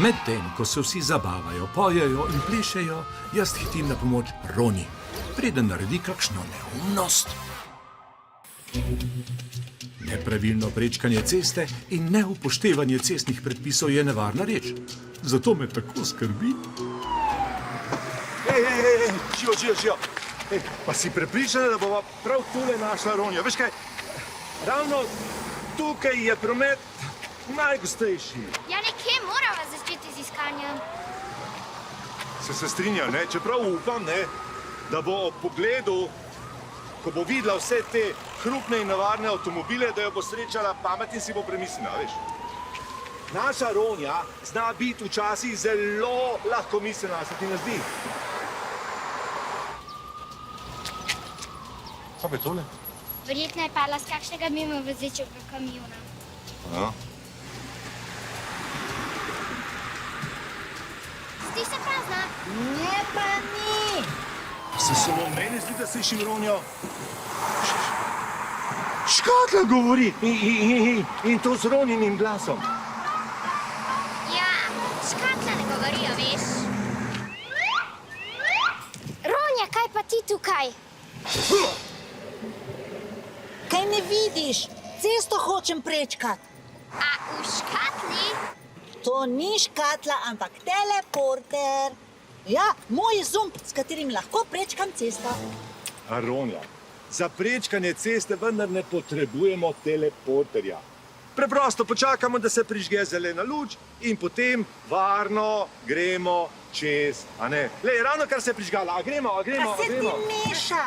Medtem, ko se vsi zabavajo, pojejo in plešejo, jaz hitim na pomoč Roni, preden naredi kakšno neumnost. Nepravilno prečkanje ceste in neupoštevanje cestnih predpisov je nevarna reč. Zato me tako skrbi. Žijo. Pa si prepričana, da bova prav tule našla Ronjo? Veš kaj, ravno tukaj je promet najgostejši. Ja, nekje moramo začeti z iskanjem. Se strinjam, ne? Čeprav upam, ne, da bo ob pogledu, ko bo videla vse te hrupne in nevarne avtomobile, da jo bo srečala pamet in si bo premislila, veš. Naša Ronja zna biti včasih zelo lahkomiselna, se ti ne zdi? Kaj pa je tole? Verjetno je padla z kakšnega mimo vozečega kamiona. Ja. Zdi se prazna. Ne pa ni. Se samo meni zdi, da slišim Ronjo. Škatla govori in to z Ronjinim glasom. Ja, škatla ne govorijo, veš. Ronja, kaj pa ti tukaj? Kaj ne vidiš? Cesto hočem prečkati. A v škatli? To ni škatla, ampak teleporter. Ja, moj zumb, s katerim lahko prečkam cesto. A Ronja, za prečkanje ceste vendar ne potrebujemo teleporterja. Preprosto počakamo, da se prižge zelena luč in potem varno gremo čez, a ne? Lej, ravno kar se je prižgala, a gremo. Pa se ti meša.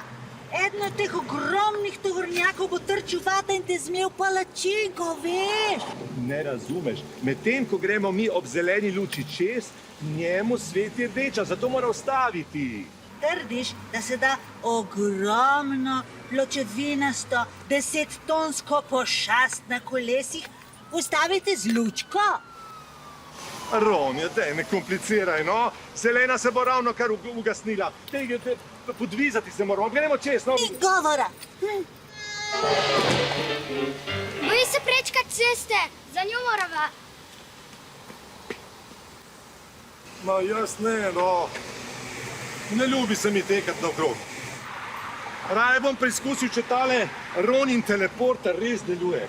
Eden od teh ogromnih tovornjakov bo trčil vata in te zmel palačinko, veš? Ne razumeš. Medtem, ko gremo mi ob zeleni luči čez, njemu sveti rdeča, zato mora ustaviti. Trdiš, da se da ogromno, pločevinasto, 10-tonsko pošast na kolesih ustaviti z lučko? Ronja, daj, ne kompliciraj, no. Zelena se bo ravno kar ugasnila. Podvizati se moramo, gremo čez, no. Ni govora. Boji se prečkati ceste, za njo morava. Ma jaz ne, no. Ne ljubi se mi tekati naokrog. Raje bom preizkusil, če tale Ronin teleporter res deluje.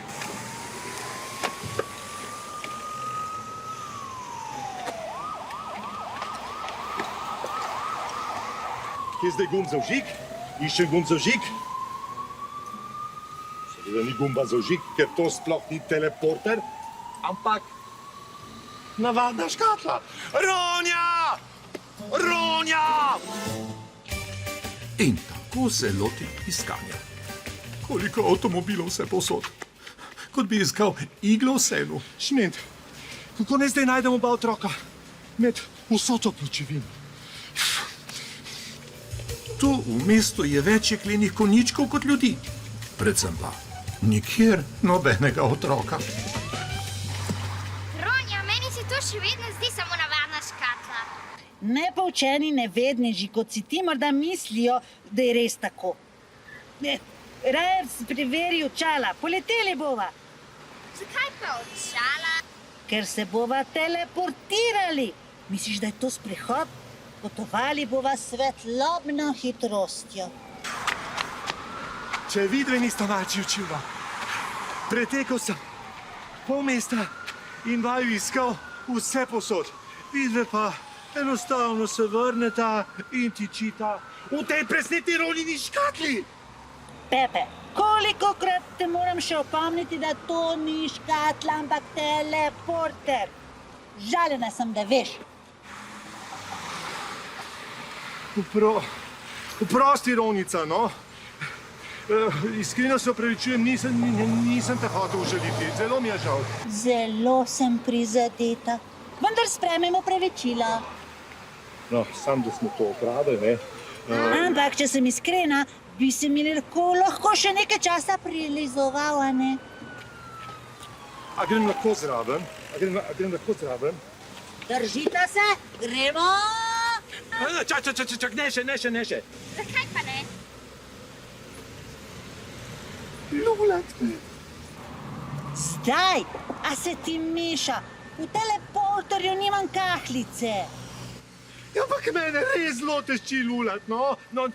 Kje je zdaj gumb za vžig? Iščem gumb za vžig. Seveda ni gumba za vžig, ker to sploh ni teleporter, ampak navadna škatla. Ronja! Ronja! In tako se loti iskanja. Koliko avtomobilov vse posod. Kot bi iskal iglo v senu. Šment, kako ne zdaj najdemo oba otroka med vso to pločevino? Tu v mestu je več jeklenih konjičkov kot ljudi. Predvsem pa nikjer nobenega otroka. Ronja, meni se to še vedno zdi samo navadna škatla. Nepoučeni nevedneži, kot si ti morda mislijo, da je res tako. Raje preveri očala, poleteli bova. Zakaj pa očala? Ker se bova teleportirali. Misliš, da je to sprehod? Potovali bova svetlobno hitrostjo. Če vidve nista malči učila. Pretekel sem pol mesta in vaju iskal vse posod. Vidve pa enostavno se vrneta in tičita v tej presneti Ronini škatli. Pepe, kolikokrat te moram še opomniti, da to ni škatla, ampak teleporter. Žaljena sem, da veš. Oprosti, Ronica, no. Iskreno se opravičujem, nisem te hotel užaliti. Zelo mi je žal. Zelo sem prizadeta, vendar sprejmemo opravičila. No, sam, da smo to opravili, ne. Ampak, če sem iskrena, bi se mi lahko še nekaj časa prilizoval, a ne? A grem lahko zraven? Držita se, gremo! Čak, ne še. Zakaj pa ne? Lulat me. Zdaj, a se ti meša? V teleporter motorju nimam kahlice. Ja, ampak mene res zelo težči lulat, no. No,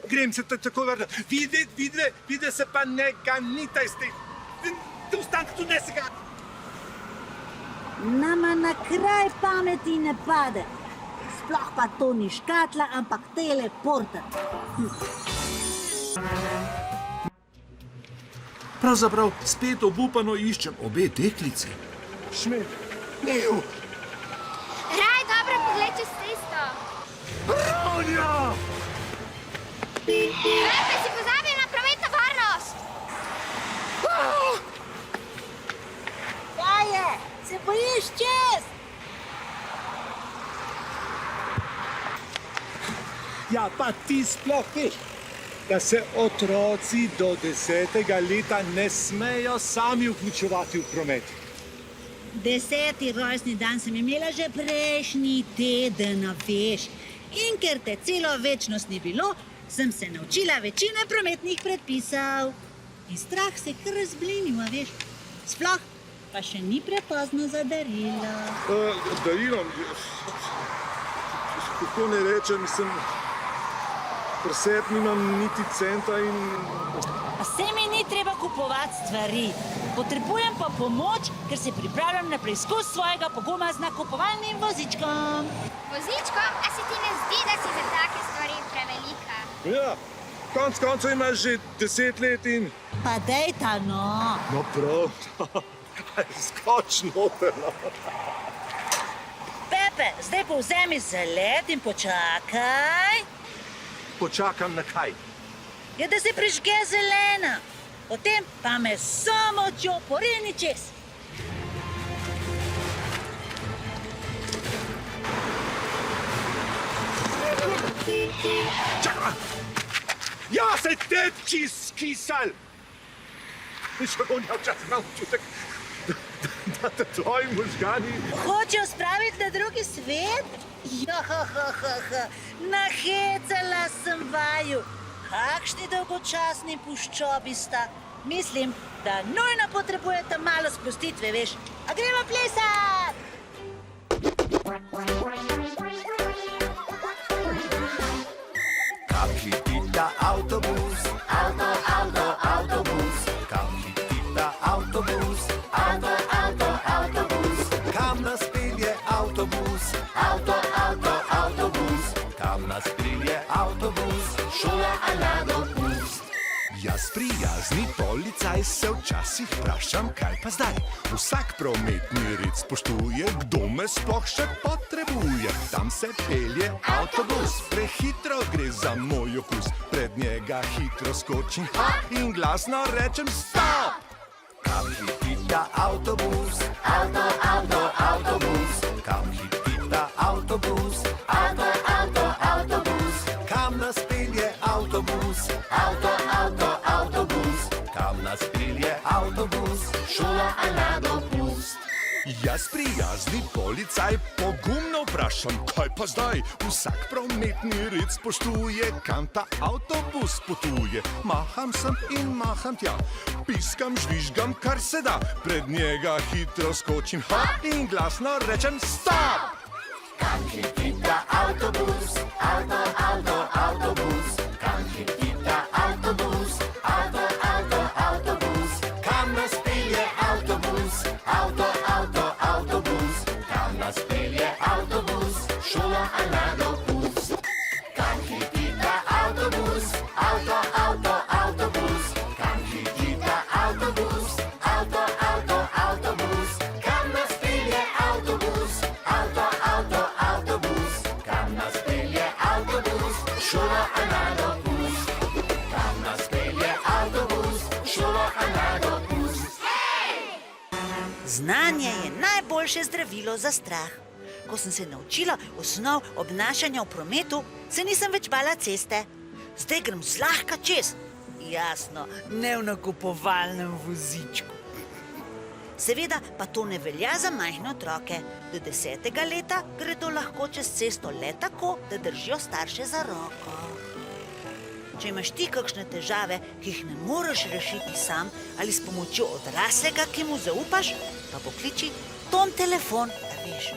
grem se tako vrniti. Vidi se pa ne ganita iz teh. Ostank tu ne se ga. Nama na kraj pameti ne pade. Sploh pa to ni škatla, ampak teleporter. Pravzaprav spet obupano iščem obe deklici. Šmet, Neju, Raj, dobro pogled čez cesto. Ronja! Pepe, si pozabil na prometno varnost. Kaj je? Se bojiš čez? Ja, pa ti sploh veš, da se otroci do 10. leta ne smejo sami vključevati v promet. 10. rojstni dan sem imela že prejšnji teden, a veš. In ker te celo večnost ni bilo, sem se naučila večine prometnih predpisov. In strah se kar razblinil, a veš. Sploh pa še ni prepozno za darilo. Darilom, kako ne rečem, pri sebi nimam niti centa in... A se mi ni treba kupovati stvari. Potrebujem pa pomoč, ker se pripravljam na preizkus svojega poguma z nakupovalnim vozičkom. Vozičko, a se ti ne zdi, da si za take stvari prevelika? Ja, konc koncev imaš že 10 let in... Pa dej ta no. No prav, skoč noter, no. Pepe, zdaj povzemi zalet in počakaj. Počakam na kaj? Je, da se prižge zelena. Potem pa me s močjo porini čez. Čakaj! Ja, se tepči skisal! Še on včasih imam občutek, da te tvoji možgani... Hočejo spraviti na drugi svet? Nahecala sem vaju. Kakšni dolgočasni puščobi sta. Mislim, da nujno potrebujete malo sprostitve, veš. A gremo plesat! Kam hitita avtobus, avtobus. Kam hitita avtobus, avtobus. Kam nas pelje avtobus, avtobus. Kam nas pelje avtobus, šola a na dopust. Jaz prijazni policaj se včasih vprašam, kaj pa zdaj. Vsak prometni red spoštuje, kdo me sploh še potrebuje. Tam se pelje avtobus, prehitro gre za moj okus. Pred njega hitro skočim in glasno rečem stop! Kam hitita avtobus, avtobus. Kam hitita avtobus, avtobus. Kam nas pelje avtobus, avtobus. Kam nas pelje avtobus, šola a na dopust. Jaz prijazni policaj pogumno vprašam, kaj pa zdaj? Vsak prometni red spoštuje, kam ta avtobus potuje. Maham sem in maham tja, piskam, žvižgam, kar se da. Pred njega hitro skočim in glasno rečem stop! Kam hitita avtobus, avtobus. Kam hitita avtobus, avtobus. Kam nas pelje avtobus, avtobus. Kam nas pelje avtobus, šola a na dopust. Kam hitita avtobus, avtobus. Kam hitita avtobus, avtobus. Kam nas pelje avtobus, avtobus. Kam nas pelje avtobus, šola a na dopust. Kam nas pelje avtobus, šola a na dopust. Znanje je najboljše zdravilo za strah. Ko sem se naučila osnov obnašanja v prometu, se nisem več bala ceste. Zdaj grem zlahka čez. Jasno, ne v nakupovalnem vozičku. Seveda pa to ne velja za majhne otroke. Do 10. leta gredo lahko čez cesto le tako, da držijo starše za roko. Če imaš ti kakšne težave, ki jih ne moreš rešiti sam ali s pomočjo odraslega, ki mu zaupaš, pa pokliči Tom telefon, a veš,